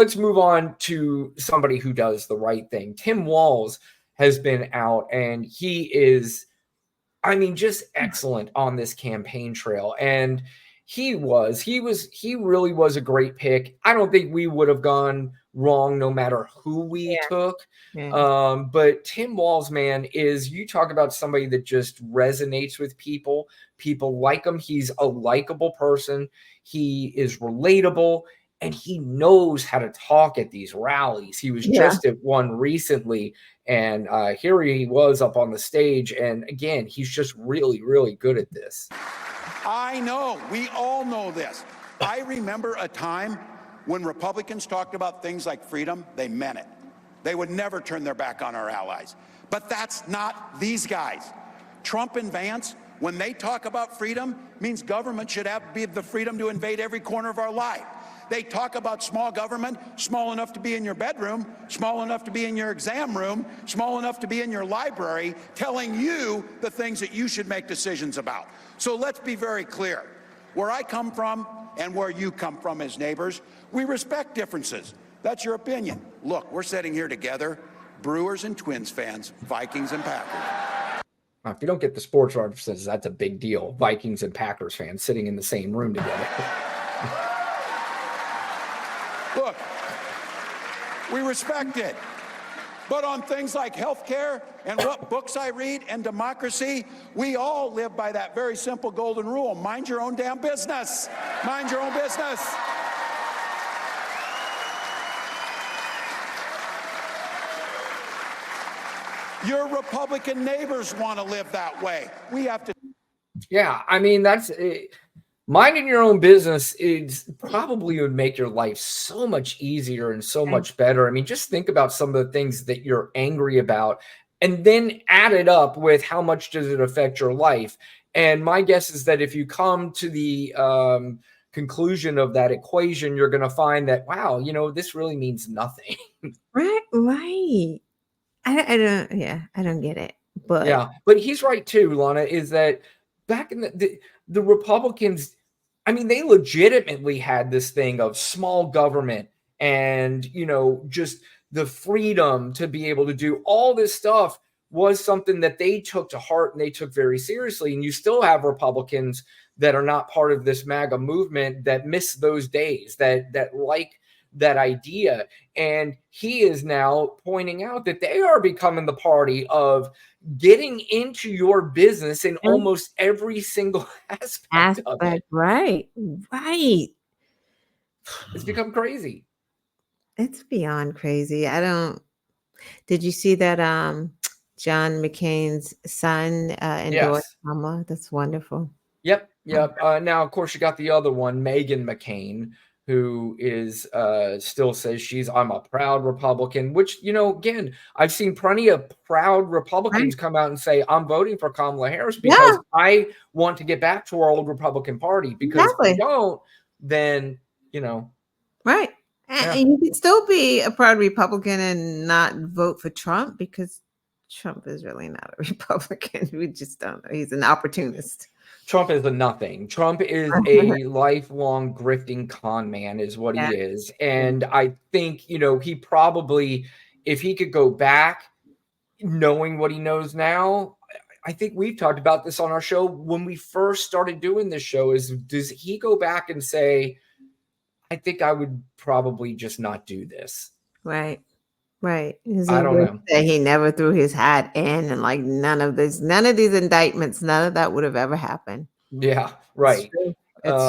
Let's move on to somebody who does the right thing. Tim Walz has been out, and he is, I mean, just excellent on this campaign trail. And he really was a great pick. I don't think we would have gone wrong no matter who we took. But Tim Walz, man, you talk about somebody that just resonates with people. People like him. He's a likable person. He is relatable, and he knows how to talk at these rallies. He was just at one recently, and here he was up on the stage. And again, he's just really, really good at this. I know. We all know this. I remember a time when Republicans talked about things like freedom. They meant it. They would never turn their back on our allies. But that's not these guys. Trump and Vance, when they talk about freedom, means government should have the freedom to invade every corner of our life. They talk about small government, small enough to be in your bedroom, small enough to be in your exam room, small enough to be in your library, telling you the things that you should make decisions about. So let's be very clear. Where I come from and where you come from as neighbors, we respect differences. That's your opinion. Look, we're sitting here together, Brewers and Twins fans, Vikings and Packers. If you don't get the sports references, that's a big deal. Vikings and Packers fans sitting in the same room together. Look, we respect it. But on things like healthcare and what books I read and democracy, we all live by that very simple golden rule. Mind your own damn business. Mind your own business. Your Republican neighbors want to live that way. We have to. Yeah, I mean, that's minding your own business is probably would make your life so much easier and so much better. I mean, just think about some of the things that you're angry about and then add it up with how much does it affect your life. And my guess is that if you come to the conclusion of that equation, you're going to find that, wow, this really means nothing. Right. I don't get it. But he's right too, Lana, is that back in the Republicans, I mean, they legitimately had this thing of small government and, just the freedom to be able to do all this stuff was something that they took to heart and they took very seriously. And you still have Republicans that are not part of this MAGA movement that miss those days, that like that idea. And he is now pointing out that they are becoming the party of getting into your business in almost every single aspect of it. Right. It's become crazy. It's beyond crazy. Did you see that John McCain's son endorsed Kamala? That's wonderful. Yep. Now, of course, you got the other one, Meghan McCain, who is still says I'm a proud Republican, which, again, I've seen plenty of proud Republicans come out and say, I'm voting for Kamala Harris because I want to get back to our old Republican Party, because if we don't, then, Right. And you can still be a proud Republican and not vote for Trump, because Trump is really not a Republican. We just don't know. He's an opportunist. Trump is a nothing. Trump is a lifelong grifting con man is what he is. And I think, he probably, if he could go back knowing what he knows now, I think we've talked about this on our show when we first started doing this show, does he go back and say, I think I would probably just not do this? Right. I don't know. He never threw his hat in, and none of these indictments, none of that would have ever happened. Yeah, right.